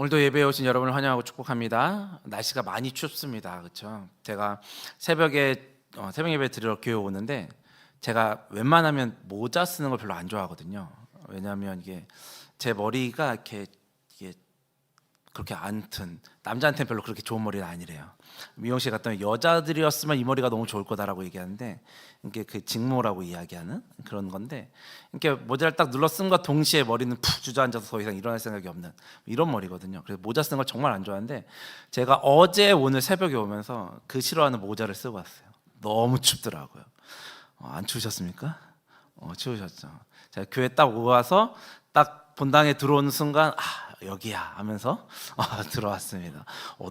오늘도 예배에 오신 여러분을 환영하고 축복합니다. 날씨가 많이 춥습니다. 그렇죠? 제가 새벽에 새벽 예배 드리러 교회 오는데 제가 웬만하면 모자 쓰는 걸 별로 안 좋아하거든요. 왜냐하면 이게 제 머리가 이게 그렇게 안튼 남자한테는 별로 그렇게 좋은 머리는 아니래요. 미용실 갔더니 여자들이었으면 이 머리가 너무 좋을 거다라고 얘기하는데 이게 그 직모라고 이야기하는 그런 건데 이렇게 모자를 딱 눌러 쓴과 동시에 머리는 푹 주저앉아서 더 이상 일어날 생각이 없는 이런 머리거든요. 그래서 모자 쓰는 걸 정말 안 좋아하는데 제가 어제 오늘 새벽에 오면서 그 싫어하는 모자를 쓰고 왔어요. 너무 춥더라고요. 안 추우셨습니까? 추우셨죠. 제가 교회 딱 오고 와서 딱 본당에 들어오는 순간 여기야 하면서 들어왔습니다.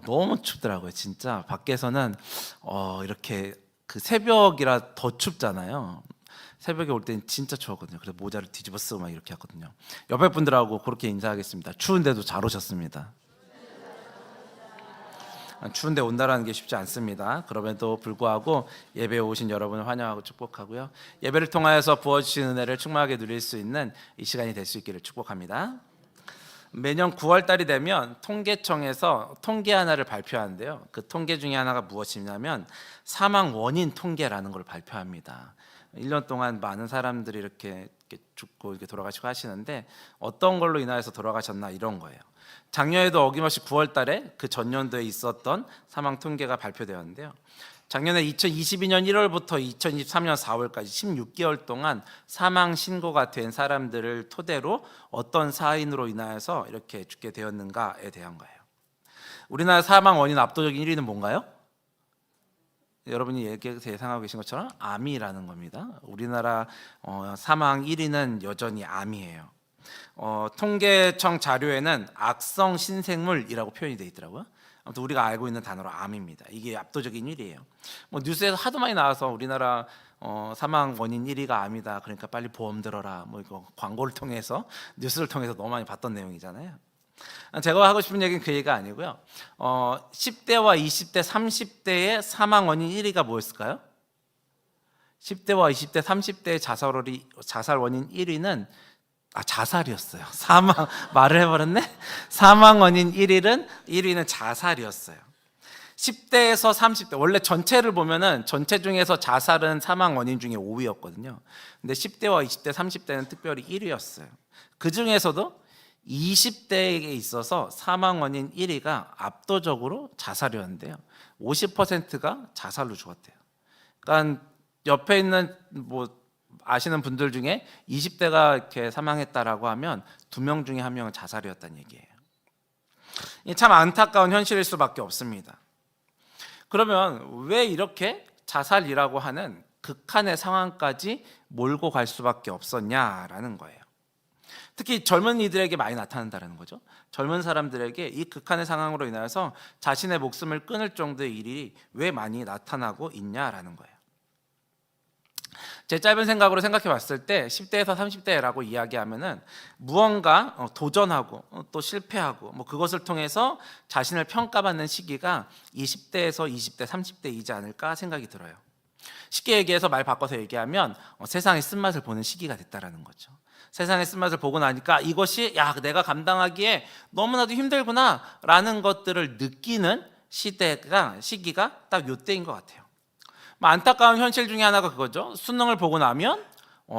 너무 춥더라고요. 진짜 밖에서는 이렇게 그 새벽이라 더 춥잖아요. 새벽에 올 때는 진짜 추웠거든요. 그래서 모자를 뒤집어 쓰고 막 이렇게 했거든요. 옆에 분들하고 그렇게 인사하겠습니다. 추운데도 잘 오셨습니다. 추운데 온다라는 게 쉽지 않습니다. 그럼에도 불구하고 예배에 오신 여러분을 환영하고 축복하고요. 예배를 통하여서 부어주신 은혜를 충만하게 누릴 수 있는 이 시간이 될 수 있기를 축복합니다. 매년 9월 달이 되면 통계청에서 통계 하나를 발표하는데요. 그 통계 중에 하나가 무엇이냐면 사망 원인 통계라는 걸 발표합니다. 1년 동안 많은 사람들이 이렇게 죽고 이렇게 돌아가시고 하시는데 어떤 걸로 인하여서 돌아가셨나 이런 거예요. 작년에도 어김없이 9월 달에 그 전년도에 있었던 사망 통계가 발표되었는데요. 작년에 2022년 1월부터 2023년 4월까지 16개월 동안 사망 신고가 된 사람들을 토대로 어떤 사인으로 인하여서 이렇게 죽게 되었는가에 대한 거예요. 우리나라 사망 원인 압도적인 1위는 뭔가요? 여러분이 예상하고 계신 것처럼 암이라는 겁니다. 우리나라 사망 1위는 여전히 암이에요. 통계청 자료에는 악성 신생물이라고 표현이 되어 있더라고요. 아무튼 우리가 알고 있는 단어로 암입니다. 이게 압도적인 1위예요. 뉴스에서 하도 많이 나와서 우리나라 사망 원인 1위가 암이다. 그러니까 빨리 보험 들어라. 이거 광고를 통해서 뉴스를 통해서 너무 많이 봤던 내용이잖아요. 제가 하고 싶은 얘기는 그 얘기가 아니고요. 10대와 20대, 30대의 사망 원인 1위가 뭐였을까요? 10대와 20대, 30대의 자살 원인 1위는 자살이었어요. 말을 해버렸네. 사망 원인 1위는 자살이었어요. 10대에서 30대 원래 전체를 보면은 전체 중에서 자살은 사망 원인 중에 5위였거든요. 근데 10대와 20대, 30대는 특별히 1위였어요. 그 중에서도 20대에 있어서 사망 원인 1위가 압도적으로 자살이었는데요. 50%가 자살로 죽었대요. 그러니까 옆에 있는 아시는 분들 중에 20대가 이렇게 사망했다라고 하면 2명 중에 1명은 자살이었다는 얘기예요. 참 안타까운 현실일 수밖에 없습니다. 그러면 왜 이렇게 자살이라고 하는 극한의 상황까지 몰고 갈 수밖에 없었냐라는 거예요. 특히 젊은이들에게 많이 나타난다는 거죠. 젊은 사람들에게 이 극한의 상황으로 인해서 자신의 목숨을 끊을 정도의 일이 왜 많이 나타나고 있냐라는 거예요. 제 짧은 생각으로 생각해 봤을 때 10대에서 30대라고 이야기하면은 무언가 도전하고 또 실패하고 그것을 통해서 자신을 평가받는 시기가 이 10대에서 20대, 30대이지 않을까 생각이 들어요. 쉽게 얘기해서 말 바꿔서 얘기하면 세상의 쓴맛을 보는 시기가 됐다라는 거죠. 세상의 쓴맛을 보고 나니까 이것이 내가 감당하기에 너무나도 힘들구나라는 것들을 느끼는 시기가 딱 요때인 것 같아요. 안타까운 현실 중에 하나가 그거죠. 수능을 보고 나면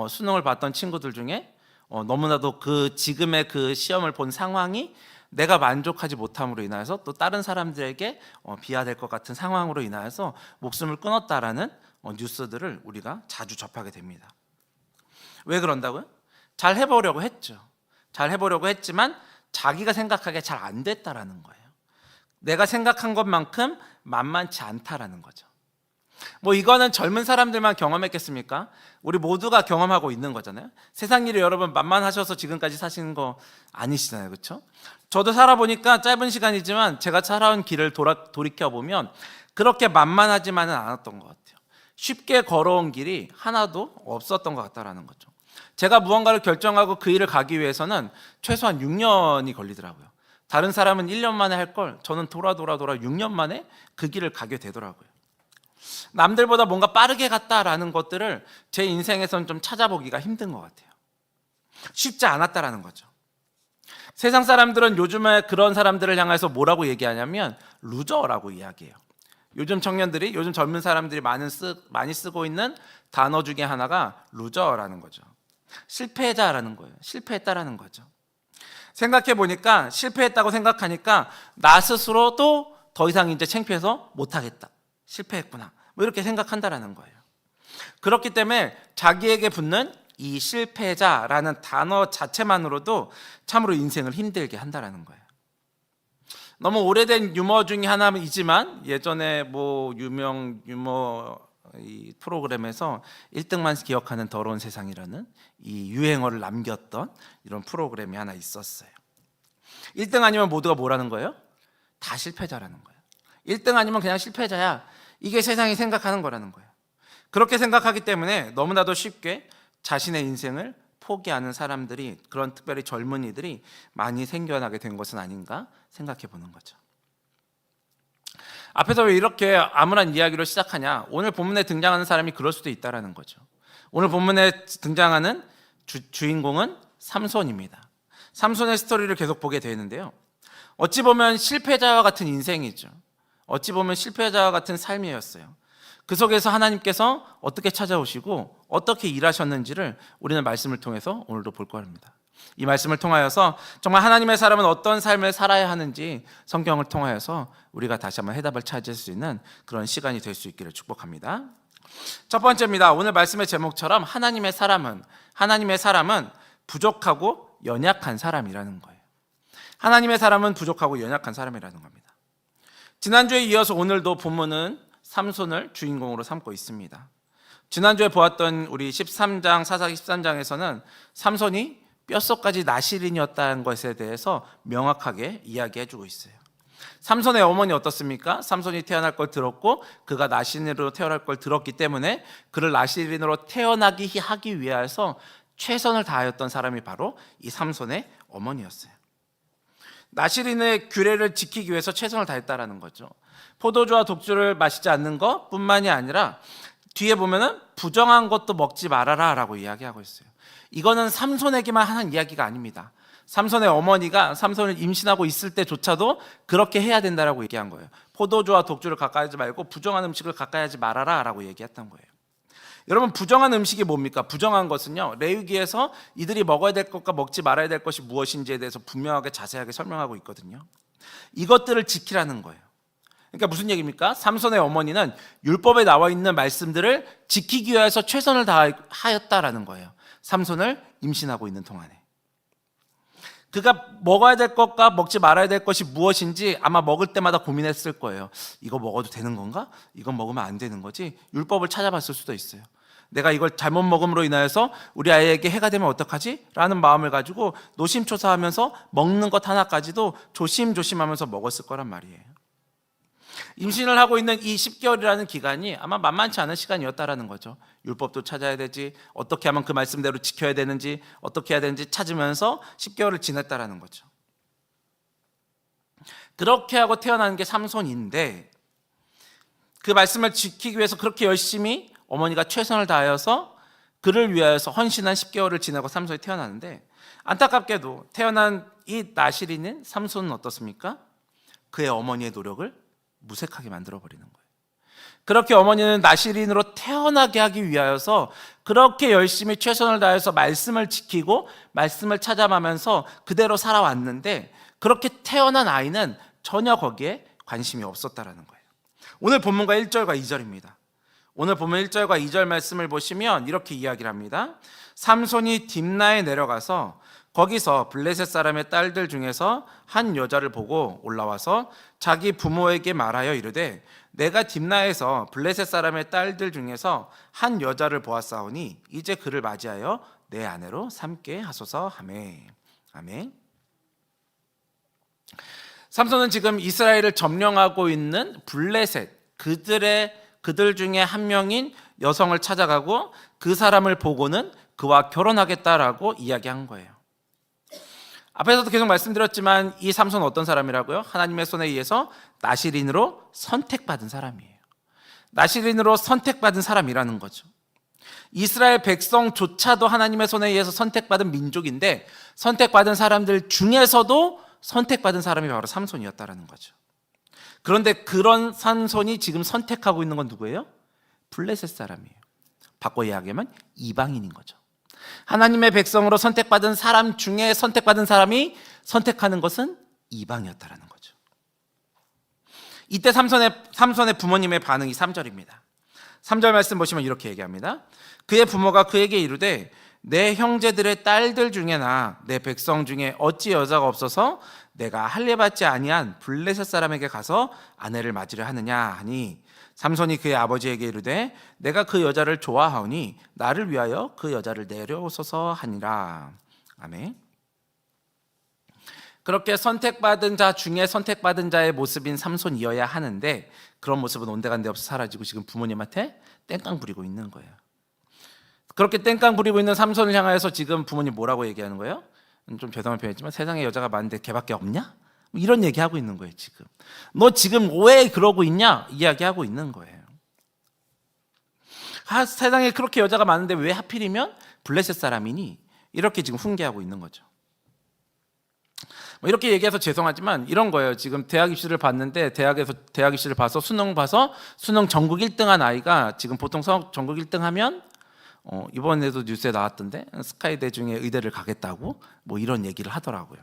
수능을 봤던 친구들 중에 너무나도 지금의 그 시험을 본 상황이 내가 만족하지 못함으로 인해서 또 다른 사람들에게 비하될 것 같은 상황으로 인해서 목숨을 끊었다라는 뉴스들을 우리가 자주 접하게 됩니다. 왜 그런다고요? 잘 해보려고 했죠. 잘 해보려고 했지만 자기가 생각하기에 잘 안 됐다라는 거예요. 내가 생각한 것만큼 만만치 않다라는 거죠. 이거는 젊은 사람들만 경험했겠습니까? 우리 모두가 경험하고 있는 거잖아요. 세상 일이 여러분 만만하셔서 지금까지 사시는 거 아니시잖아요. 그렇죠? 저도 살아보니까 짧은 시간이지만 제가 살아온 길을 돌이켜보면 그렇게 만만하지만은 않았던 것 같아요. 쉽게 걸어온 길이 하나도 없었던 것 같다라는 거죠. 제가 무언가를 결정하고 그 일을 가기 위해서는 최소한 6년이 걸리더라고요. 다른 사람은 1년 만에 할 걸 저는 돌아 6년 만에 그 길을 가게 되더라고요. 남들보다 뭔가 빠르게 갔다라는 것들을 제 인생에서는 좀 찾아보기가 힘든 것 같아요. 쉽지 않았다라는 거죠. 세상 사람들은 요즘에 그런 사람들을 향해서 뭐라고 얘기하냐면 루저라고 이야기해요. 요즘 청년들이, 요즘 젊은 사람들이 많이 쓰고 있는 단어 중에 하나가 루저라는 거죠. 실패자라는 거예요. 실패했다라는 거죠. 생각해 보니까 실패했다고 생각하니까 나 스스로도 더 이상 이제 창피해서 못하겠다. 실패했구나. 뭐 이렇게 생각한다라는 거예요. 그렇기 때문에 자기에게 붙는 이 실패자라는 단어 자체만으로도 참으로 인생을 힘들게 한다라는 거예요. 너무 오래된 유머 중에 하나이지만 예전에 뭐 유명 유머 이 프로그램에서 1등만 기억하는 더러운 세상이라는 이 유행어를 남겼던 이런 프로그램이 하나 있었어요. 1등 아니면 모두가 뭐라는 거예요? 다 실패자라는 거예요. 1등 아니면 그냥 실패자야. 이게 세상이 생각하는 거라는 거예요. 그렇게 생각하기 때문에 너무나도 쉽게 자신의 인생을 포기하는 사람들이, 그런 특별히 젊은이들이 많이 생겨나게 된 것은 아닌가 생각해 보는 거죠. 앞에서 왜 이렇게 암울한 이야기로 시작하냐? 오늘 본문에 등장하는 사람이 그럴 수도 있다라는 거죠. 오늘 본문에 등장하는 주인공은 삼손입니다. 삼손의 스토리를 계속 보게 되는데요. 어찌 보면 실패자와 같은 인생이죠. 어찌 보면 실패자와 같은 삶이었어요. 그 속에서 하나님께서 어떻게 찾아오시고 어떻게 일하셨는지를 우리는 말씀을 통해서 오늘도 볼 겁니다. 이 말씀을 통하여서 정말 하나님의 사람은 어떤 삶을 살아야 하는지 성경을 통하여서 우리가 다시 한번 해답을 찾을 수 있는 그런 시간이 될 수 있기를 축복합니다. 첫 번째입니다. 오늘 말씀의 제목처럼 하나님의 사람은 부족하고 연약한 사람이라는 거예요. 하나님의 사람은 부족하고 연약한 사람이라는 겁니다. 지난주에 이어서 오늘도 본문은 삼손을 주인공으로 삼고 있습니다. 지난주에 보았던 우리 13장, 사사기 13장에서는 삼손이 뼛속까지 나실인이었다는 것에 대해서 명확하게 이야기해주고 있어요. 삼손의 어머니 어떻습니까? 삼손이 태어날 걸 들었고 그가 나실인으로 태어날 걸 들었기 때문에 그를 나실인으로 태어나게 하기 위해서 최선을 다하였던 사람이 바로 이 삼손의 어머니였어요. 나실인의 규례를 지키기 위해서 최선을 다했다라는 거죠. 포도주와 독주를 마시지 않는 것뿐만이 아니라 뒤에 보면은 부정한 것도 먹지 말아라 라고 이야기하고 있어요. 이거는 삼손에게만 하는 이야기가 아닙니다. 삼손의 어머니가 삼손을 임신하고 있을 때조차도 그렇게 해야 된다라고 얘기한 거예요. 포도주와 독주를 가까이 하지 말고 부정한 음식을 가까이 하지 말아라 라고 얘기했던 거예요. 여러분, 부정한 음식이 뭡니까? 부정한 것은요, 레위기에서 이들이 먹어야 될 것과 먹지 말아야 될 것이 무엇인지에 대해서 분명하게 자세하게 설명하고 있거든요. 이것들을 지키라는 거예요. 그러니까 무슨 얘기입니까? 삼손의 어머니는 율법에 나와 있는 말씀들을 지키기 위해서 최선을 다하였다라는 거예요. 삼손을 임신하고 있는 동안에 그가 먹어야 될 것과 먹지 말아야 될 것이 무엇인지 아마 먹을 때마다 고민했을 거예요. 이거 먹어도 되는 건가? 이건 먹으면 안 되는 거지? 율법을 찾아봤을 수도 있어요. 내가 이걸 잘못 먹음으로 인하여서 우리 아이에게 해가 되면 어떡하지? 라는 마음을 가지고 노심초사하면서 먹는 것 하나까지도 조심조심하면서 먹었을 거란 말이에요. 임신을 하고 있는 이 10개월이라는 기간이 아마 만만치 않은 시간이었다라는 거죠. 율법도 찾아야 되지, 어떻게 하면 그 말씀대로 지켜야 되는지, 어떻게 해야 되는지 찾으면서 10개월을 지냈다라는 거죠. 그렇게 하고 태어나는 게 삼손인데 그 말씀을 지키기 위해서 그렇게 열심히 어머니가 최선을 다하여서 그를 위하여서 헌신한 10개월을 지나고 삼손이 태어나는데, 안타깝게도 태어난 이 나실인은 삼손은 어떻습니까? 그의 어머니의 노력을 무색하게 만들어버리는 거예요. 그렇게 어머니는 나실인으로 태어나게 하기 위하여서 그렇게 열심히 최선을 다해서 말씀을 지키고 말씀을 찾아가면서 그대로 살아왔는데, 그렇게 태어난 아이는 전혀 거기에 관심이 없었다라는 거예요. 오늘 본문과 1절과 2절입니다. 오늘 보면 1절과 2절 말씀을 보시면 이렇게 이야기를 합니다. 삼손이 딥나에 내려가서 거기서 블레셋 사람의 딸들 중에서 한 여자를 보고 올라와서 자기 부모에게 말하여 이르되, 내가 딥나에서 블레셋 사람의 딸들 중에서 한 여자를 보았사오니 이제 그를 맞이하여 내 아내로 삼게 하소서 하매. 아멘. 삼손은 지금 이스라엘을 점령하고 있는 블레셋, 그들 중에 한 명인 여성을 찾아가고 그 사람을 보고는 그와 결혼하겠다라고 이야기한 거예요. 앞에서도 계속 말씀드렸지만 이 삼손은 어떤 사람이라고요? 하나님의 손에 의해서 나실인으로 선택받은 사람이에요. 나실인으로 선택받은 사람이라는 거죠. 이스라엘 백성조차도 하나님의 손에 의해서 선택받은 민족인데 선택받은 사람들 중에서도 선택받은 사람이 바로 삼손이었다라는 거죠. 그런데 그런 삼손이 지금 선택하고 있는 건 누구예요? 블레셋 사람이에요. 바꿔 이야기하면 이방인인 거죠. 하나님의 백성으로 선택받은 사람 중에 선택받은 사람이 선택하는 것은 이방이었다라는 거죠. 이때 삼손의 부모님의 반응이 3절입니다. 3절 말씀 보시면 이렇게 얘기합니다. 그의 부모가 그에게 이르되 내 형제들의 딸들 중에나 내 백성 중에 어찌 여자가 없어서 내가 할례받지 아니한 블레셋 사람에게 가서 아내를 맞으려 하느냐 하니 삼손이 그의 아버지에게 이르되 내가 그 여자를 좋아하오니 나를 위하여 그 여자를 내려오소서 하니라. 아멘. 그렇게 선택받은 자 중에 선택받은 자의 모습인 삼손이어야 하는데 그런 모습은 온데간데 없어 사라지고 지금 부모님한테 땡깡 부리고 있는 거예요. 그렇게 땡깡 부리고 있는 삼손을 향하여서 지금 부모님 뭐라고 얘기하는 거예요? 좀 죄송한 표현이지만 세상에 여자가 많은데 걔밖에 없냐? 이런 얘기하고 있는 거예요. 지금 너 지금 왜 그러고 있냐? 이야기하고 있는 거예요. 세상에 그렇게 여자가 많은데 왜 하필이면 블레셋 사람이니? 이렇게 지금 훈계하고 있는 거죠. 이렇게 얘기해서 죄송하지만 이런 거예요. 지금 대학 입시를 봤는데 대학에서 대학 입시를 봐서 수능 전국 1등한 아이가 지금 보통 전국 1등하면 이번에도 뉴스에 나왔던데 스카이대 중에 의대를 가겠다고 이런 얘기를 하더라고요.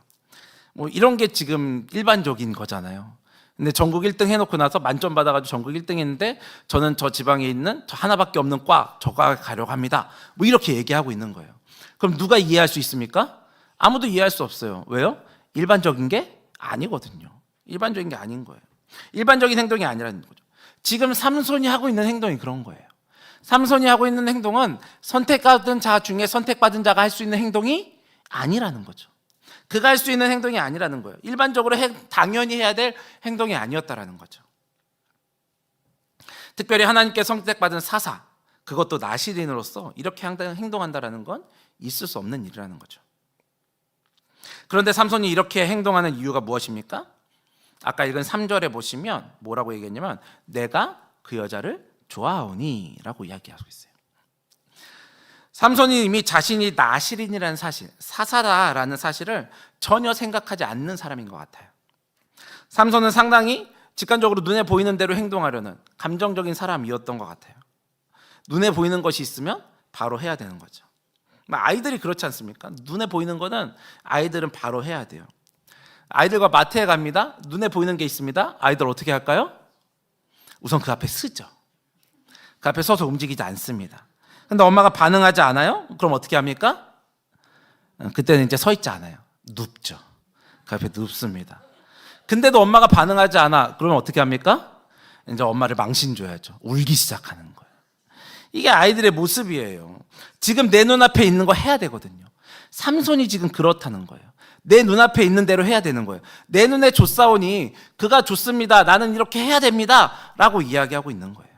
이런 게 지금 일반적인 거잖아요. 근데 전국 1등 해놓고 나서 만점 받아가지고 전국 1등 했는데 저는 저 지방에 있는 저 하나밖에 없는 저과 가려고 합니다. 이렇게 얘기하고 있는 거예요. 그럼 누가 이해할 수 있습니까? 아무도 이해할 수 없어요. 왜요? 일반적인 게 아니거든요. 일반적인 게 아닌 거예요. 일반적인 행동이 아니라는 거죠. 지금 삼손이 하고 있는 행동이 그런 거예요. 삼손이 하고 있는 행동은 선택받은 자 중에 선택받은 자가 할 수 있는 행동이 아니라는 거죠. 그가 할 수 있는 행동이 아니라는 거예요. 일반적으로 당연히 해야 될 행동이 아니었다라는 거죠. 특별히 하나님께 선택받은 사사, 그것도 나시린으로서 이렇게 행동한다라는 건 있을 수 없는 일이라는 거죠. 그런데 삼손이 이렇게 행동하는 이유가 무엇입니까? 아까 읽은 3절에 보시면 뭐라고 얘기했냐면 내가 그 여자를 좋아하오니 라고 이야기하고 있어요. 삼손이 이미 자신이 나시린이라는 사실, 사사라라는 사실을 전혀 생각하지 않는 사람인 것 같아요. 삼손은 상당히 직관적으로 눈에 보이는 대로 행동하려는 감정적인 사람이었던 것 같아요. 눈에 보이는 것이 있으면 바로 해야 되는 거죠. 아이들이 그렇지 않습니까? 눈에 보이는 거는 아이들은 바로 해야 돼요. 아이들과 마트에 갑니다. 눈에 보이는 게 있습니다. 아이들 어떻게 할까요? 우선 그 앞에 서죠. 그 앞에 서서 움직이지 않습니다. 근데 엄마가 반응하지 않아요? 그럼 어떻게 합니까? 그때는 이제 서 있지 않아요. 눕죠. 그 앞에 눕습니다. 근데도 엄마가 반응하지 않아. 그러면 어떻게 합니까? 이제 엄마를 망신 줘야죠. 울기 시작하는 거예요. 이게 아이들의 모습이에요. 지금 내 눈앞에 있는 거 해야 되거든요. 삼손이 지금 그렇다는 거예요. 내 눈앞에 있는 대로 해야 되는 거예요. 내 눈에 좋사오니 그가 좋습니다. 나는 이렇게 해야 됩니다. 라고 이야기하고 있는 거예요.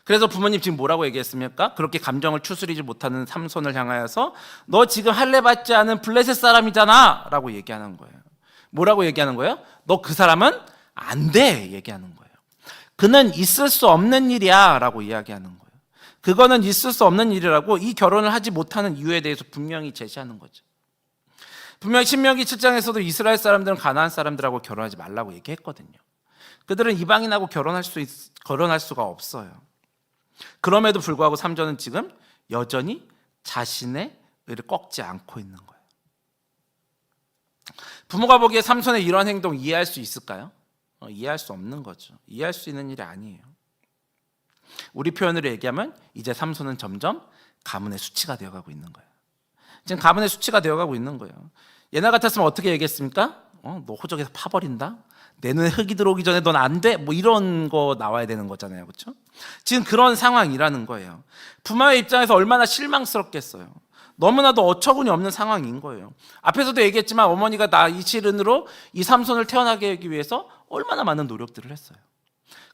그래서 부모님 지금 뭐라고 얘기했습니까? 그렇게 감정을 추스리지 못하는 삼손을 향하여서 너 지금 할례받지 않은 블레셋 사람이잖아 라고 얘기하는 거예요. 뭐라고 얘기하는 거예요? 너 그 사람은 안 돼 얘기하는 거예요. 그는 있을 수 없는 일이야 라고 이야기하는 거예요. 그거는 있을 수 없는 일이라고 이 결혼을 하지 못하는 이유에 대해서 분명히 제시하는 거죠. 분명히 신명기 7장에서도 이스라엘 사람들은 가나안 사람들하고 결혼하지 말라고 얘기했거든요. 그들은 이방인하고 결혼할 수가 없어요. 그럼에도 불구하고 3절은 지금 여전히 자신의 의를 꺾지 않고 있는 거예요. 부모가 보기에 삼손의 이러한 행동 이해할 수 있을까요? 이해할 수 없는 거죠. 이해할 수 있는 일이 아니에요. 우리 표현으로 얘기하면 이제 삼손은 점점 가문의 수치가 되어가고 있는 거예요. 지금 가문의 수치가 되어가고 있는 거예요. 옛날 같았으면 어떻게 얘기했습니까? 너 호적에서 파버린다? 내 눈에 흙이 들어오기 전에 넌 안 돼? 이런 거 나와야 되는 거잖아요. 그렇죠? 지금 그런 상황이라는 거예요. 부모의 입장에서 얼마나 실망스럽겠어요. 너무나도 어처구니 없는 상황인 거예요. 앞에서도 얘기했지만 어머니가 나시린으로 이 삼손을 태어나게 하기 위해서 얼마나 많은 노력들을 했어요.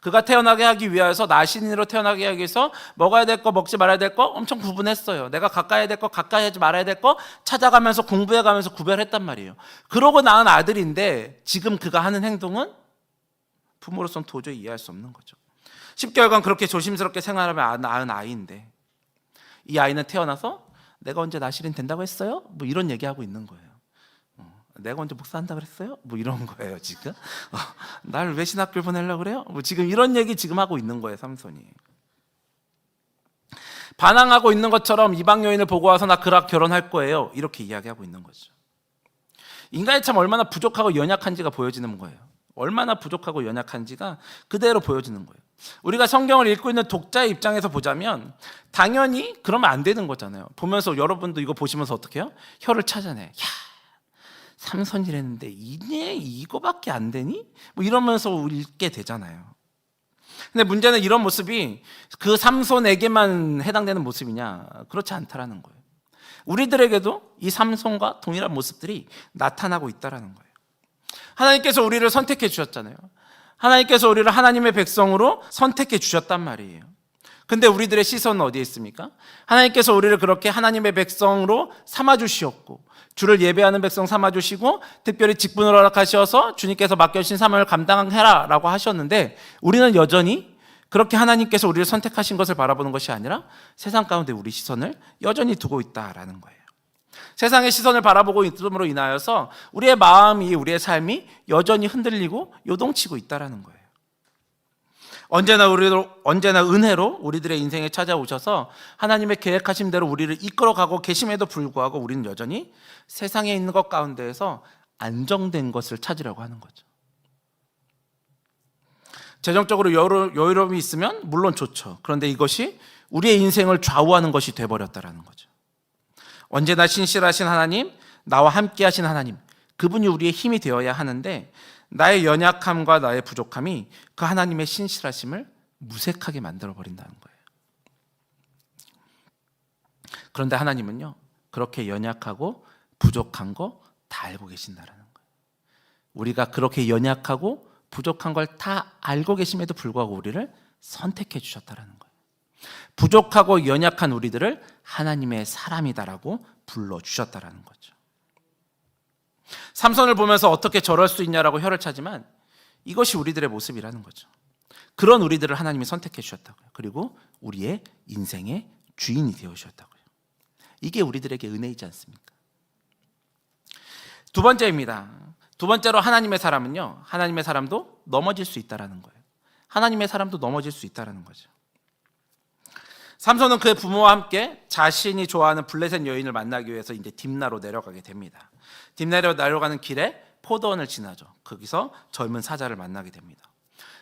그가 태어나게 하기 위해서 나시린으로 태어나게 하기 위해서 먹어야 될 거 먹지 말아야 될 거 엄청 구분했어요. 내가 가까이 해야 될 거 가까이 하지 말아야 될 거 찾아가면서 공부해가면서 구별했단 말이에요. 그러고 낳은 아들인데 지금 그가 하는 행동은 부모로서는 도저히 이해할 수 없는 거죠. 10개월간 그렇게 조심스럽게 생활하며 낳은 아이인데 이 아이는 태어나서 내가 언제 나실인 된다고 했어요? 뭐 이런 얘기하고 있는 거예요. 내가 언제 목사한다 그랬어요? 뭐 이런 거예요 지금. 날 왜 신학교 보내려고 그래요? 뭐 지금 이런 얘기 지금 하고 있는 거예요 삼손이. 반항하고 있는 것처럼 이방 여인을 보고 와서 나 그랑 결혼할 거예요 이렇게 이야기하고 있는 거죠. 인간이 참 얼마나 부족하고 연약한지가 보여지는 거예요. 얼마나 부족하고 연약한지가 그대로 보여지는 거예요. 우리가 성경을 읽고 있는 독자의 입장에서 보자면 당연히 그러면 안 되는 거잖아요. 보면서 여러분도 이거 보시면서 어떻게 해요? 혀를 찾아내. 야, 삼손이랬는데 이거밖에 안 되니? 뭐 이러면서 읽게 되잖아요. 근데 문제는 이런 모습이 그 삼손에게만 해당되는 모습이냐? 그렇지 않다라는 거예요. 우리들에게도 이 삼손과 동일한 모습들이 나타나고 있다라는 거예요. 하나님께서 우리를 선택해 주셨잖아요. 하나님께서 우리를 하나님의 백성으로 선택해 주셨단 말이에요. 근데 우리들의 시선은 어디에 있습니까? 하나님께서 우리를 그렇게 하나님의 백성으로 삼아 주시었고 주를 예배하는 백성 삼아 주시고 특별히 직분을 허락하셔서 주님께서 맡겨주신 사명을 감당해라 라고 하셨는데 우리는 여전히 그렇게 하나님께서 우리를 선택하신 것을 바라보는 것이 아니라 세상 가운데 우리 시선을 여전히 두고 있다라는 거예요. 세상의 시선을 바라보고 있음으로 인하여서 우리의 마음이, 우리의 삶이 여전히 흔들리고 요동치고 있다라는 거예요. 언제나 은혜로 우리들의 인생에 찾아오셔서 하나님의 계획하신 대로 우리를 이끌어가고 계심에도 불구하고 우리는 여전히 세상에 있는 것 가운데에서 안정된 것을 찾으려고 하는 거죠. 재정적으로 여유로움이 있으면 물론 좋죠. 그런데 이것이 우리의 인생을 좌우하는 것이 돼버렸다라는 거죠. 언제나 신실하신 하나님, 나와 함께 하신 하나님, 그분이 우리의 힘이 되어야 하는데 나의 연약함과 나의 부족함이 그 하나님의 신실하심을 무색하게 만들어버린다는 거예요. 그런데 하나님은요, 그렇게 연약하고 부족한 거 다 알고 계신다라는 거예요. 우리가 그렇게 연약하고 부족한 걸 다 알고 계심에도 불구하고 우리를 선택해 주셨다라는 거예요. 부족하고 연약한 우리들을 하나님의 사람이다라고 불러주셨다라는 거죠. 삼손을 보면서 어떻게 저럴 수 있냐라고 혀를 차지만 이것이 우리들의 모습이라는 거죠. 그런 우리들을 하나님이 선택해 주셨다고요. 그리고 우리의 인생의 주인이 되어 주셨다고요. 이게 우리들에게 은혜이지 않습니까? 두 번째입니다. 두 번째로 하나님의 사람은요, 하나님의 사람도 넘어질 수 있다라는 거예요. 하나님의 사람도 넘어질 수 있다라는 거죠. 삼손은 그의 부모와 함께 자신이 좋아하는 블레셋 여인을 만나기 위해서 이제 딥나로 내려가게 됩니다. 딥나로 내려가는 길에 포도원을 지나죠. 거기서 젊은 사자를 만나게 됩니다.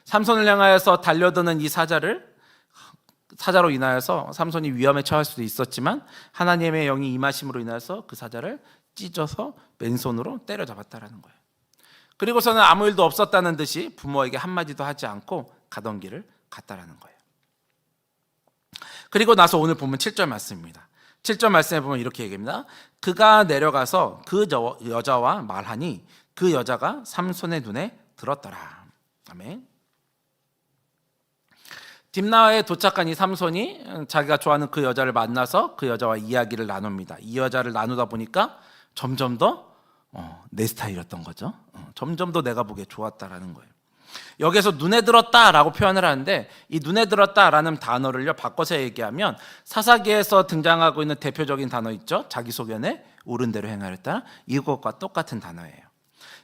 삼손을 향하여서 달려드는 이 사자로 인하여서 삼손이 위험에 처할 수도 있었지만 하나님의 영이 임하심으로 인하여서 그 사자를 찢어서 맨손으로 때려잡았다라는 거예요. 그리고서는 아무 일도 없었다는 듯이 부모에게 한마디도 하지 않고 가던 길을 갔다라는 거예요. 그리고 나서 오늘 보면 7절 말씀입니다. 7절 말씀에 보면 이렇게 얘기합니다. 그가 내려가서 그 여자와 말하니 그 여자가 삼손의 눈에 들었더라. 아멘. 딥나에 도착한 이 삼손이 자기가 좋아하는 그 여자를 만나서 그 여자와 이야기를 나눕니다. 이 여자를 나누다 보니까 점점 더 내 스타일이었던 거죠. 점점 더 내가 보기에 좋았다라는 거예요. 여기서 눈에 들었다라고 표현을 하는데 이 눈에 들었다라는 단어를요 바꿔서 얘기하면 사사기에서 등장하고 있는 대표적인 단어 있죠. 자기소견에 옳은 대로 행하였다. 이것과 똑같은 단어예요.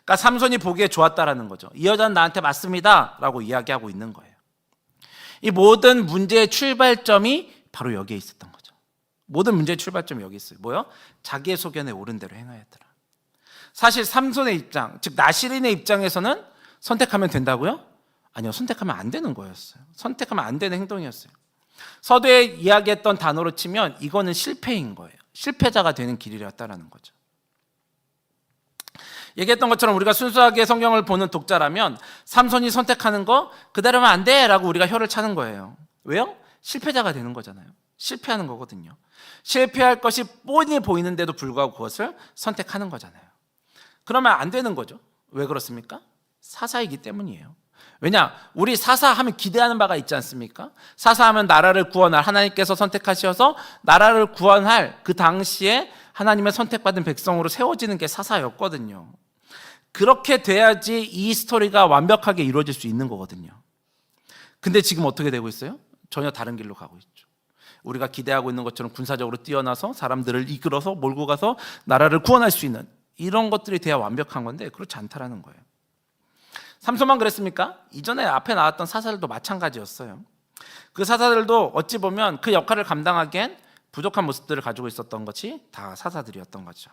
그러니까 삼손이 보기에 좋았다라는 거죠. 이 여자는 나한테 맞습니다 라고 이야기하고 있는 거예요. 이 모든 문제의 출발점이 바로 여기에 있었던 거죠. 모든 문제의 출발점이 여기 있어요. 뭐요? 자기의 소견에 옳은 대로 행하였더라. 사실 삼손의 입장, 즉 나실인의 입장에서는 선택하면 된다고요? 아니요, 선택하면 안 되는 거였어요. 선택하면 안 되는 행동이었어요. 서두에 이야기했던 단어로 치면 이거는 실패인 거예요. 실패자가 되는 길이었다라는 거죠. 얘기했던 것처럼 우리가 순수하게 성경을 보는 독자라면 삼손이 선택하는 거 그대로면 안 돼 라고 우리가 혀를 차는 거예요. 왜요? 실패자가 되는 거잖아요. 실패하는 거거든요. 실패할 것이 뻔히 보이는데도 불구하고 그것을 선택하는 거잖아요. 그러면 안 되는 거죠. 왜 그렇습니까? 사사이기 때문이에요. 왜냐? 우리 사사하면 기대하는 바가 있지 않습니까? 사사하면 나라를 구원할, 하나님께서 선택하셔서 나라를 구원할 그 당시에 하나님의 선택받은 백성으로 세워지는 게 사사였거든요. 그렇게 돼야지 이 스토리가 완벽하게 이루어질 수 있는 거거든요. 근데 지금 어떻게 되고 있어요? 전혀 다른 길로 가고 있죠. 우리가 기대하고 있는 것처럼 군사적으로 뛰어나서 사람들을 이끌어서 몰고 가서 나라를 구원할 수 있는 이런 것들이 돼야 완벽한 건데 그렇지 않다라는 거예요. 삼손만 그랬습니까? 이전에 앞에 나왔던 사사들도 마찬가지였어요. 그 사사들도 어찌 보면 그 역할을 감당하기엔 부족한 모습들을 가지고 있었던 것이 다 사사들이었던 거죠.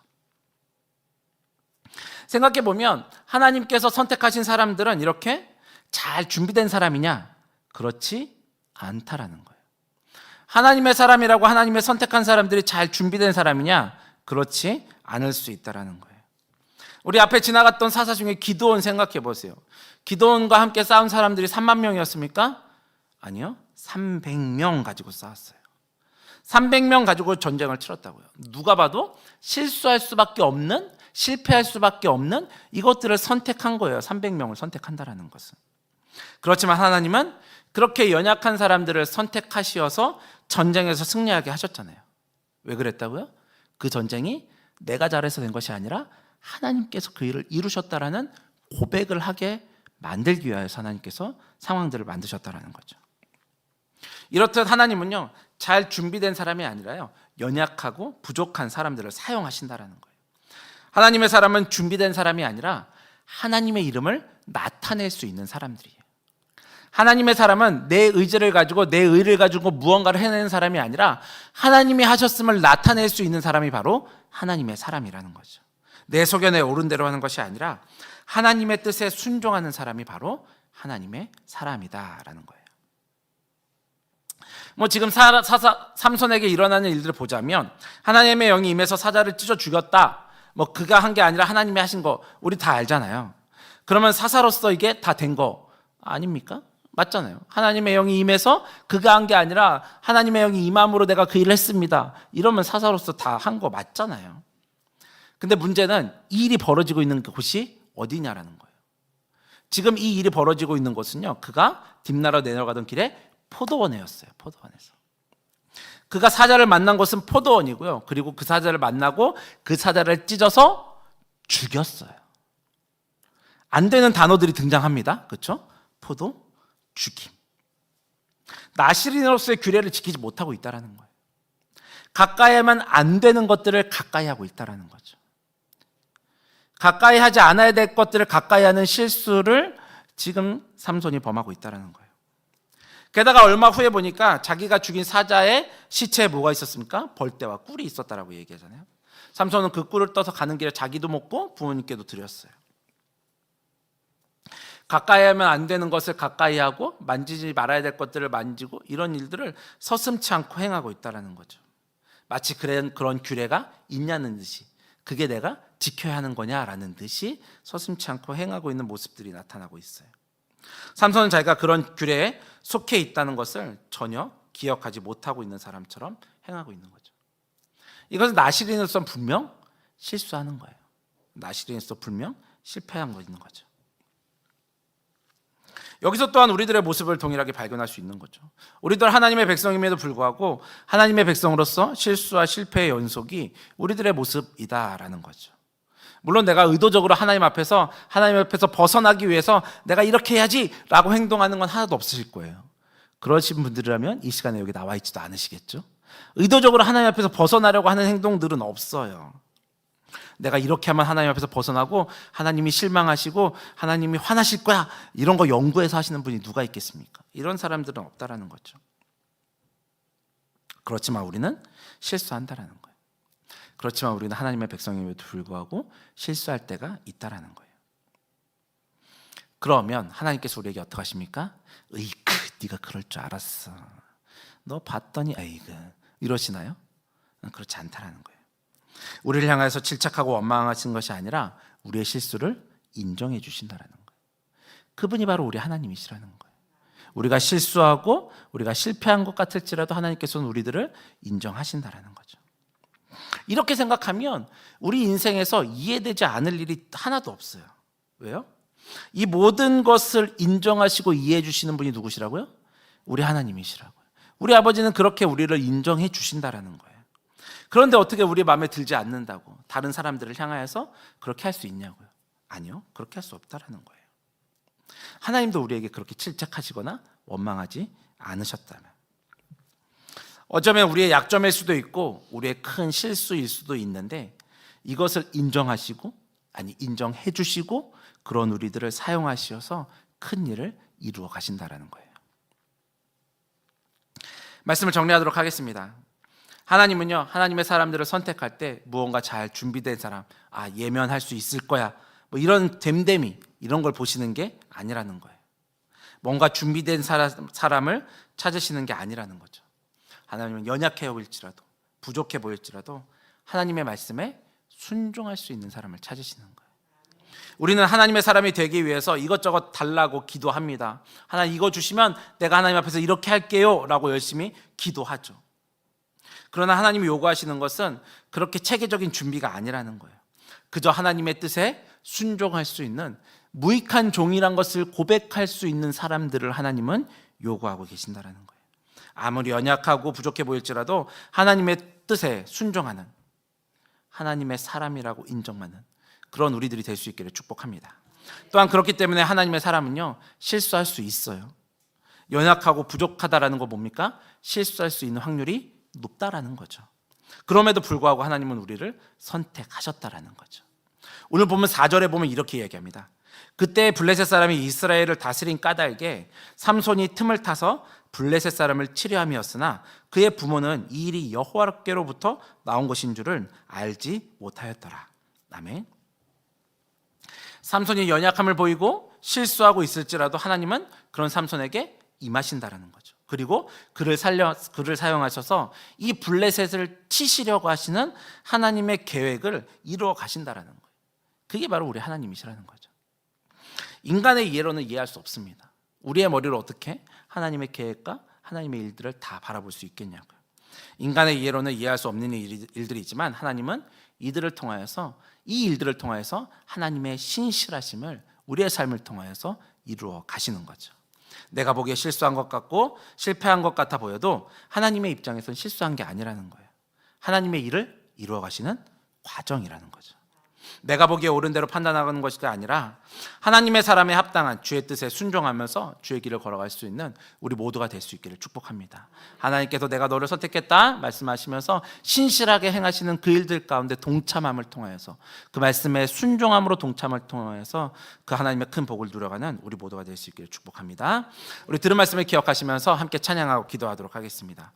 생각해보면 하나님께서 선택하신 사람들은 이렇게 잘 준비된 사람이냐? 그렇지 않다라는 거예요. 하나님의 사람이라고 하나님의 선택한 사람들이 잘 준비된 사람이냐? 그렇지 않을 수 있다라는 거예요. 우리 앞에 지나갔던 사사 중에 기드온 생각해 보세요. 기드온과 함께 싸운 사람들이 3만 명이었습니까? 아니요. 300명 가지고 싸웠어요. 300명 가지고 전쟁을 치렀다고요. 누가 봐도 실수할 수밖에 없는, 실패할 수밖에 없는 이것들을 선택한 거예요. 300명을 선택한다라는 것은. 그렇지만 하나님은 그렇게 연약한 사람들을 선택하시어서 전쟁에서 승리하게 하셨잖아요. 왜 그랬다고요? 그 전쟁이 내가 잘해서 된 것이 아니라 하나님께서 그 일을 이루셨다라는 고백을 하게 만들기 위하여서 하나님께서 상황들을 만드셨다라는 거죠. 이렇듯 하나님은요, 잘 준비된 사람이 아니라요, 연약하고 부족한 사람들을 사용하신다라는 거예요. 하나님의 사람은 준비된 사람이 아니라 하나님의 이름을 나타낼 수 있는 사람들이에요. 하나님의 사람은 내 의지를 가지고 내 의를 가지고 무언가를 해내는 사람이 아니라 하나님이 하셨음을 나타낼 수 있는 사람이 바로 하나님의 사람이라는 거죠. 내 소견에 옳은 대로 하는 것이 아니라 하나님의 뜻에 순종하는 사람이 바로 하나님의 사람이다라는 거예요. 지금 삼손에게 일어나는 일들을 보자면 하나님의 영이 임해서 사자를 찢어 죽였다. 그가 한 게 아니라 하나님이 하신 거 우리 다 알잖아요. 그러면 사사로서 이게 다 된 거 아닙니까? 맞잖아요. 하나님의 영이 임해서 그가 한 게 아니라 하나님의 영이 임함으로 내가 그 일을 했습니다. 이러면 사사로서 다 한 거 맞잖아요. 근데 문제는 이 일이 벌어지고 있는 곳이 어디냐라는 거예요. 지금 이 일이 벌어지고 있는 곳은요, 그가 딥나라 내려가던 길에 포도원이었어요. 포도원에서 그가 사자를 만난 곳은 포도원이고요. 그리고 그 사자를 만나고 그 사자를 찢어서 죽였어요. 안 되는 단어들이 등장합니다. 그렇죠? 포도, 죽임. 나시린으로서의 규례를 지키지 못하고 있다는 거예요. 가까이 하면 안 되는 것들을 가까이 하고 있다는 거죠. 가까이 하지 않아야 될 것들을 가까이 하는 실수를 지금 삼손이 범하고 있다는 거예요. 게다가 얼마 후에 보니까 자기가 죽인 사자의 시체에 뭐가 있었습니까? 벌떼와 꿀이 있었다라고 얘기하잖아요. 삼손은 그 꿀을 떠서 가는 길에 자기도 먹고 부모님께도 드렸어요. 가까이 하면 안 되는 것을 가까이 하고 만지지 말아야 될 것들을 만지고 이런 일들을 서슴지 않고 행하고 있다는 거죠. 마치 그런 규례가 있냐는 듯이, 그게 내가 지켜야 하는 거냐라는 듯이 서슴지 않고 행하고 있는 모습들이 나타나고 있어요. 삼손은 자기가 그런 규례에 속해 있다는 것을 전혀 기억하지 못하고 있는 사람처럼 행하고 있는 거죠. 이것은 나시린으로서 분명 실수하는 거예요. 나시린으로서 분명 실패한 거 있는 거죠. 여기서 또한 우리들의 모습을 동일하게 발견할 수 있는 거죠. 우리들 하나님의 백성임에도 불구하고 하나님의 백성으로서 실수와 실패의 연속이 우리들의 모습이다라는 거죠. 물론 내가 의도적으로 하나님 앞에서 벗어나기 위해서 내가 이렇게 해야지 라고 행동하는 건 하나도 없으실 거예요. 그러신 분들이라면 이 시간에 여기 나와 있지도 않으시겠죠. 의도적으로 하나님 앞에서 벗어나려고 하는 행동들은 없어요. 내가 이렇게 하면 하나님 앞에서 벗어나고 하나님이 실망하시고 하나님이 화나실 거야, 이런 거 연구해서 하시는 분이 누가 있겠습니까? 이런 사람들은 없다라는 거죠. 그렇지만 우리는 실수한다라는 거예요. 그렇지만 우리는 하나님의 백성임에도 불구하고 실수할 때가 있다라는 거예요. 그러면 하나님께서 우리에게 어떻게 하십니까? 으이크, 네가 그럴 줄 알았어. 너 봤더니 아이고, 이러시나요? 그렇지 않다라는 거예요. 우리를 향해서 질책하고 원망하신 것이 아니라 우리의 실수를 인정해 주신다라는 거예요. 그분이 바로 우리 하나님이시라는 거예요. 우리가 실수하고 우리가 실패한 것 같을지라도 하나님께서는 우리들을 인정하신다라는 거죠. 이렇게 생각하면 우리 인생에서 이해되지 않을 일이 하나도 없어요. 왜요? 이 모든 것을 인정하시고 이해해 주시는 분이 누구시라고요? 우리 하나님이시라고요. 우리 아버지는 그렇게 우리를 인정해 주신다라는 거예요. 그런데 어떻게 우리 마음에 들지 않는다고 다른 사람들을 향하여서 그렇게 할 수 있냐고요? 아니요, 그렇게 할 수 없다라는 거예요. 하나님도 우리에게 그렇게 질책하시거나 원망하지 않으셨다면, 어쩌면 우리의 약점일 수도 있고 우리의 큰 실수일 수도 있는데 이것을 인정하시고 인정해 주시고 그런 우리들을 사용하셔서 큰 일을 이루어 가신다라는 거예요. 말씀을 정리하도록 하겠습니다. 하나님은요, 하나님의 사람들을 선택할 때 무언가 잘 준비된 사람, 예면할 수 있을 거야, 이런 됨됨이 이런 걸 보시는 게 아니라는 거예요. 뭔가 준비된 사람을 찾으시는 게 아니라는 거죠. 하나님은 연약해 보일지라도 부족해 보일지라도 하나님의 말씀에 순종할 수 있는 사람을 찾으시는 거예요. 우리는 하나님의 사람이 되기 위해서 이것저것 달라고 기도합니다. 하나님 이거 주시면 내가 하나님 앞에서 이렇게 할게요 라고 열심히 기도하죠. 그러나 하나님이 요구하시는 것은 그렇게 체계적인 준비가 아니라는 거예요. 그저 하나님의 뜻에 순종할 수 있는 무익한 종이란 것을 고백할 수 있는 사람들을 하나님은 요구하고 계신다라는 거예요. 아무리 연약하고 부족해 보일지라도 하나님의 뜻에 순종하는 하나님의 사람이라고 인정하는 그런 우리들이 될 수 있기를 축복합니다. 또한 그렇기 때문에 하나님의 사람은요, 실수할 수 있어요. 연약하고 부족하다라는 거 뭡니까? 실수할 수 있는 확률이 높다라는 거죠. 그럼에도 불구하고 하나님은 우리를 선택하셨다라는 거죠. 오늘 보면 4절에 보면 이렇게 얘기합니다. 그때 블레셋 사람이 이스라엘을 다스린 까닭에 삼손이 틈을 타서 블레셋 사람을 치려함이었으나 그의 부모는 이 일이 여호와께로부터 나온 것인 줄을 알지 못하였더라. 아멘. 삼손이 연약함을 보이고 실수하고 있을지라도 하나님은 그런 삼손에게 임하신다라는 거죠. 그리고 그를 사용하셔서 이 블레셋을 치시려고 하시는 하나님의 계획을 이루어 가신다라는 거예요. 그게 바로 우리 하나님이시라는 거죠. 인간의 이해로는 이해할 수 없습니다. 우리의 머리로 어떻게 하나님의 계획과 하나님의 일들을 다 바라볼 수 있겠냐고요. 인간의 이해로는 이해할 수 없는 일들이 있지만 하나님은 이 일들을 통하여서 하나님의 신실하심을 우리의 삶을 통하여서 이루어 가시는 거죠. 내가 보기에 실수한 것 같고 실패한 것 같아 보여도 하나님의 입장에서는 실수한 게 아니라는 거예요. 하나님의 일을 이루어 가시는 과정이라는 거죠. 내가 보기에 옳은 대로 판단하는 것이 아니라 하나님의 사람에 합당한 주의 뜻에 순종하면서 주의 길을 걸어갈 수 있는 우리 모두가 될 수 있기를 축복합니다. 하나님께서 내가 너를 선택했다 말씀하시면서 신실하게 행하시는 그 일들 가운데 동참함을 통하여서 그 말씀에 순종함으로 동참을 통하여서 그 하나님의 큰 복을 누려가는 우리 모두가 될 수 있기를 축복합니다. 우리 들은 말씀을 기억하시면서 함께 찬양하고 기도하도록 하겠습니다.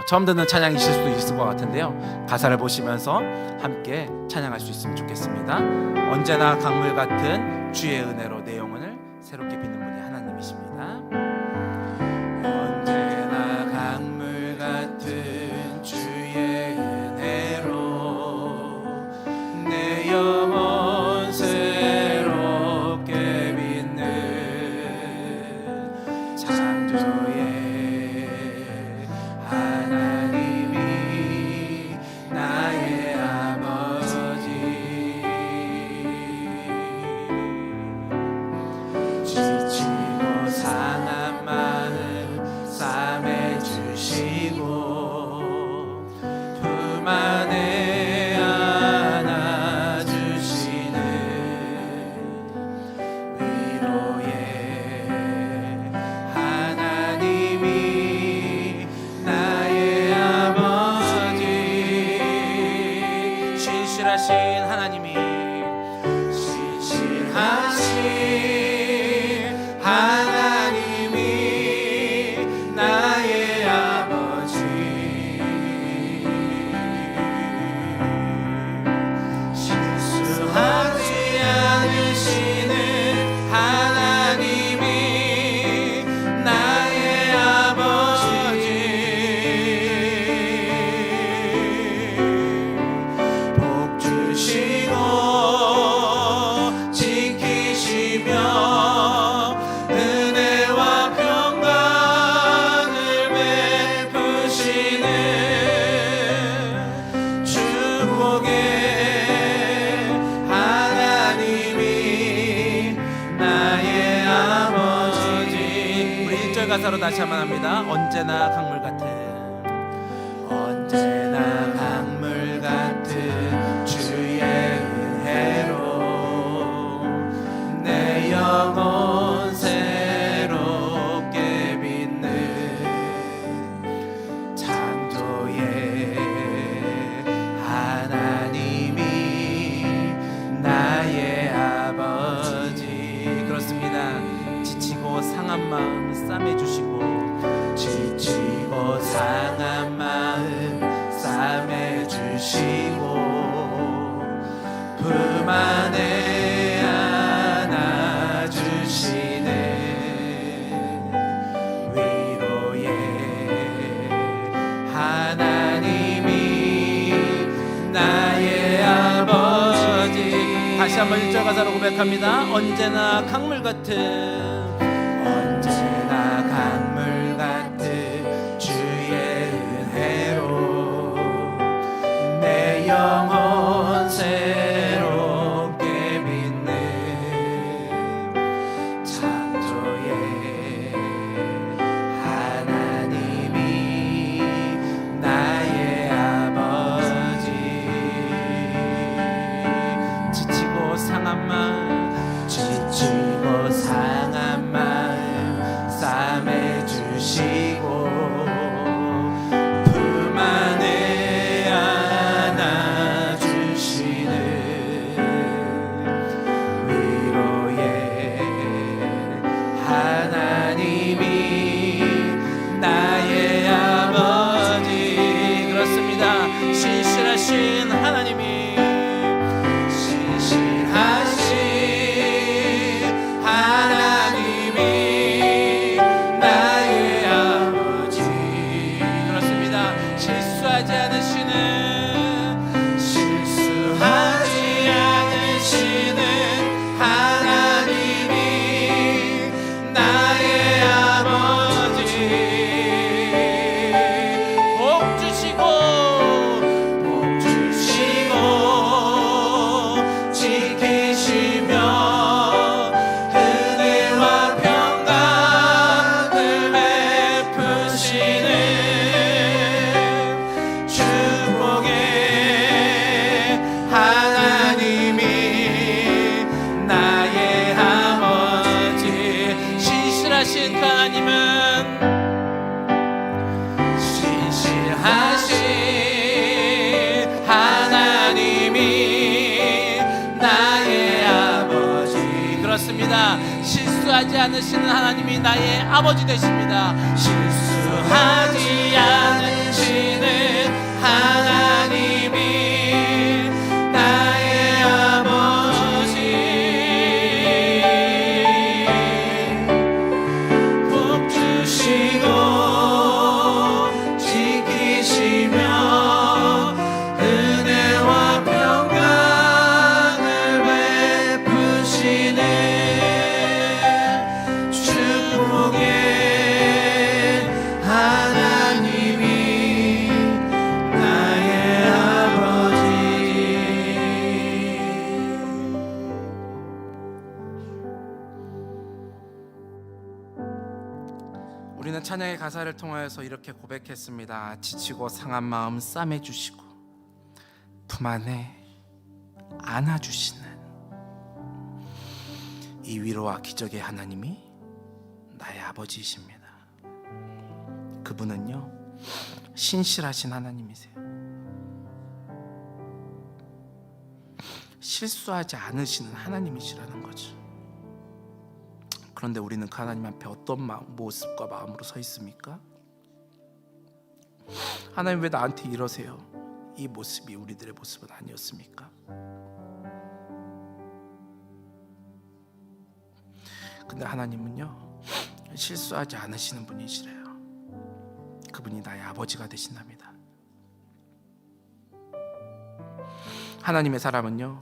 처음 듣는 찬양이실 수도 있을 것 같은데요, 가사를 보시면서 함께 찬양할 수 있으면 좋겠습니다. 언제나 강물 같은 주의 은혜로 내 영혼을 새롭게 빚는 분이 하나님이십니다. 언제나 강물 같은 주의 은혜로 내 영혼 새롭게 빚는 창조의 하나님이 나의 지치고 상한 마음 싸매 주시고 품 안에 안아주시는 위로의 하나님이 나의 아버지. 신실하신 하나님이 나의 아버지. 실수하지 않으시는 하나님이 나의 아버지. 복 주시고 지키시며 은혜와 평강을 베푸시는 축복의 하나님이 나의 아버지. 우리 1절 가사로 다시 한번 합니다. 언제나 강물 같은 주의 은혜로 내 영혼 새롭게 빚는 창조의 상한 마음 싸매 주시고 품 안에 안아 주시네 위로의 하나님이 나의 아버지. 다시 한번 1절 가사로 고백합니다. 언제나 강물 같은 주의 은혜로 내 영혼 새롭게 믿는 창조의 하나님이 나의 아버지. 지치고 상한 마음 싸매 주시고 품 안에 안아 주시는 위로의 하나님이 나의 아버지. 그렇습니다. 신실하신 하나님이 나의 아버지. 그렇습니다. 실수하지 않으시는 하나님이 나의 아버지. 복 주시고 지키시며 은혜와 평강을 베푸시는 축복의 하나님이 나의 아버지. 신실하신 하나님이 나의 아버지. 그렇습니다. 실수하지 않으시는 하나님이 나의 아버지 되십니다. 실수하지 않으시는 하나님이 나의 아버지. 복 주시고 지키시며 은혜와 평강을 베푸시네 축복의 하나님이 나의 아버지. 우리는 찬양의 가사를 통하여서 이렇게 고백했습니다. 지치고 상한 마음 싸매 주시고 품 안에 안아 주시는 이 위로와 기적의 하나님이 나의 아버지이십니다. 그분은요 신실하신 하나님이세요. 실수하지 않으시는 하나님이시라는 거죠. 그런데 우리는 그 하나님 앞에 어떤 모습과 마음으로 서 있습니까? 하나님 왜 나한테 이러세요? 이 모습이 우리들의 모습은 아니었습니까? 근데 하나님은요 실수하지 않으시는 분이시래요. 그분이 나의 아버지가 되신답니다. 하나님의 사람은요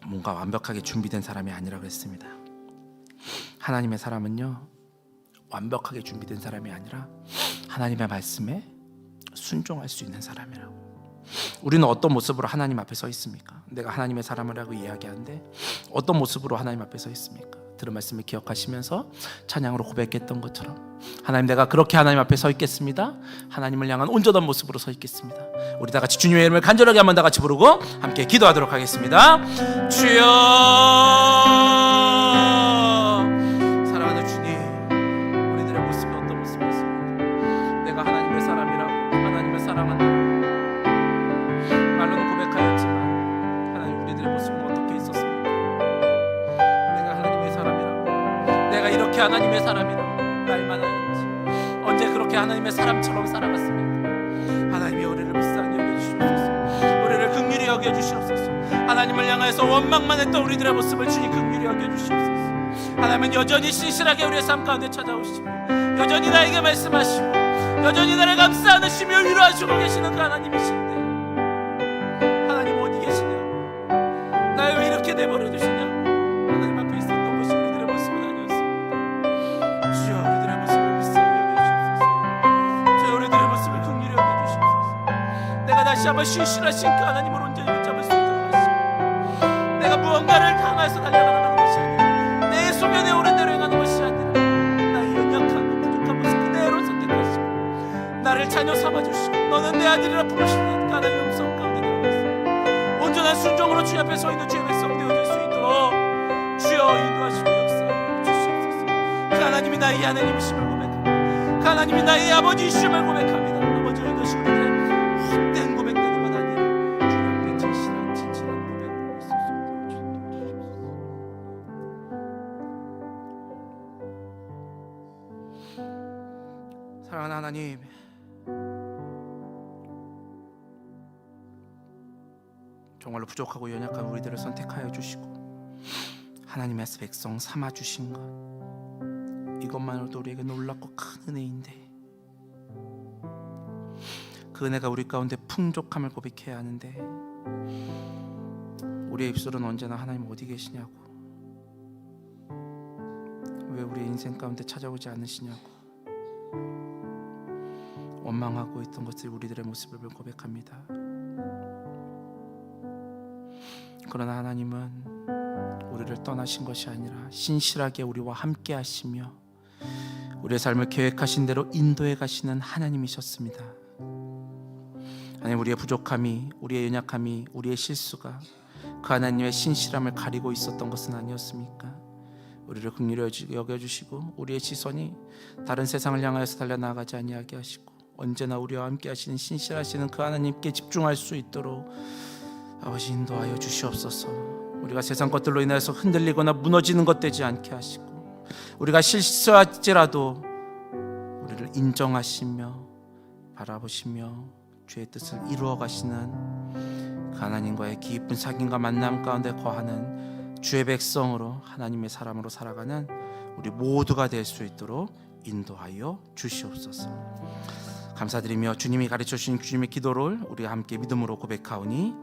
뭔가 완벽하게 준비된 사람이 아니라고 했습니다. 하나님의 사람은요 완벽하게 준비된 사람이 아니라 하나님의 말씀에 순종할 수 있는 사람이라고. 우리는 어떤 모습으로 하나님 앞에 서 있습니까? 내가 하나님의 사람이라고 이야기하는데 어떤 모습으로 하나님 앞에 서 있습니까? 들은 말씀을 기억하시면서 찬양으로 고백했던 것처럼 하나님 내가 그렇게 하나님 앞에 서 있겠습니다. 하나님을 향한 온전한 모습으로 서 있겠습니다. 우리 다 같이 주님의 이름을 간절하게 한번 다 같이 부르고 함께 기도하도록 하겠습니다. 주여 사랑하는 주님, 우리들의 모습이 어떤 모습이었습니까? 내가 하나님의 사람이라고 하나님을 사랑한다고 말로는 고백하였지만 하나님 우리들의 모습은 어떻게 있었습니까? 내가 하나님의 사람이라고 내가 이렇게 하나님의 사람이라고 말만 하였지 언제 그렇게 어떻게 하나님의 사람처럼 살아갔습니까? 하나님이 우리를 불쌍히 여겨주시옵소서. 우리를 긍휼히 여겨주시옵소서. 하나님을 향해서 원망만 했던 우리들의 모습을 주님 긍휼히 여겨주시옵소서. 하나님은 여전히 신실하게 우리의 삶 가운데 찾아오시고 여전히 나에게 말씀하시고 여전히 나를 감싸 안으시며 위로하시고 계시는 그 하나님이신데, 하나님 어디 계시냐? 날 왜 이렇게 내버려 두시냐? 하나님 앞에 있었던 것이 우리들의 모습은 아니었습니다. 주여, 우리들의 모습을 불쌍히 여겨주시옵소서. 주여, 우리들의 모습을 긍휼히 여겨주시옵소서. 내가 다시 한번 신실하신 그 하나님을 온전히 붙잡을 수 있도록 하시고, 내가 무언가를 향해서 달려가는 것이 아니라 내 소견에 오른 대로 행하는 것이 아니라 나의 연약하고 부족한 모습 그대로 선택하시고 나를 자녀 삼아주시고 너는 내 아들이라 부르시는 그 하나님의 음성 가운데 들어가서 온전한 순종으로 주님 앞에 서 있는 주의 백성 되어질 수 있도록 주여 인도하시고 역사하여 주시옵소서. 그 하나님이 나의 하나님이심을 고백합니다. 그 하나님이 나의 아버지이심을 고백합니다. 아버지, 이것이 우리의 헛된 고백되는 건 아니라 주님 앞에 진실한 고백으로 있을 수 있도록 주옵소서. 사랑하는 하나님, 정말로 부족하고 연약한 우리들을 선택하여 주시고 하나님의 백성 삼아 주신 것, 이것만으로도 우리에게 놀랍고 큰 은혜인데, 그 은혜가 우리 가운데 풍족함을 고백해야 하는데 우리의 입술은 언제나 하나님 어디 계시냐고, 왜 우리의 인생 가운데 찾아오지 않으시냐고 원망하고 있던 것을 우리들의 모습을 고백합니다. 그러나 하나님은 우리를 떠나신 것이 아니라 신실하게 우리와 함께 하시며 우리의 삶을 계획하신 대로 인도해 가시는 하나님이셨습니다. 하나님, 우리의 부족함이, 우리의 연약함이, 우리의 실수가 그 하나님의 신실함을 가리고 있었던 것은 아니었습니까? 우리를 긍휼히 여겨주시고 우리의 시선이 다른 세상을 향하여서 달려나가지 아니하게 하시고 언제나 우리와 함께 하시는 신실하시는 그 하나님께 집중할 수 있도록 아버지 인도하여 주시옵소서. 우리가 세상 것들로 인해서 흔들리거나 무너지는 것 되지 않게 하시고, 우리가 실수할지라도 우리를 인정하시며 바라보시며 주의 뜻을 이루어 가시는 그 하나님과의 깊은 사귐과 만남 가운데 거하는 주의 백성으로, 하나님의 사람으로 살아가는 우리 모두가 될 수 있도록 인도하여 주시옵소서. 감사드리며 주님이 가르쳐 주신 주님의 기도를 우리 함께 믿음으로 고백하오니,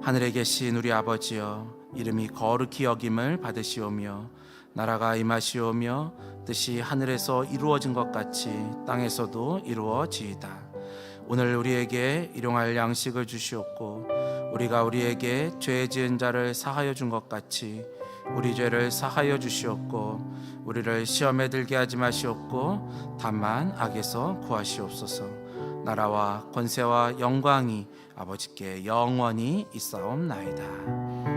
하늘에 계신 우리 아버지여, 이름이 거룩히 여김을 받으시오며 나라가 임하시오며 뜻이 하늘에서 이루어진 것 같이 땅에서도 이루어지이다. 오늘 우리에게 일용할 양식을 주시옵고 우리가 우리에게 죄 지은 자를 사하여 준 것 같이 우리 죄를 사하여 주시옵고 우리를 시험에 들게 하지 마시옵고 다만 악에서 구하시옵소서. 나라와 권세와 영광이 아버지께 영원히 있사옵나이다.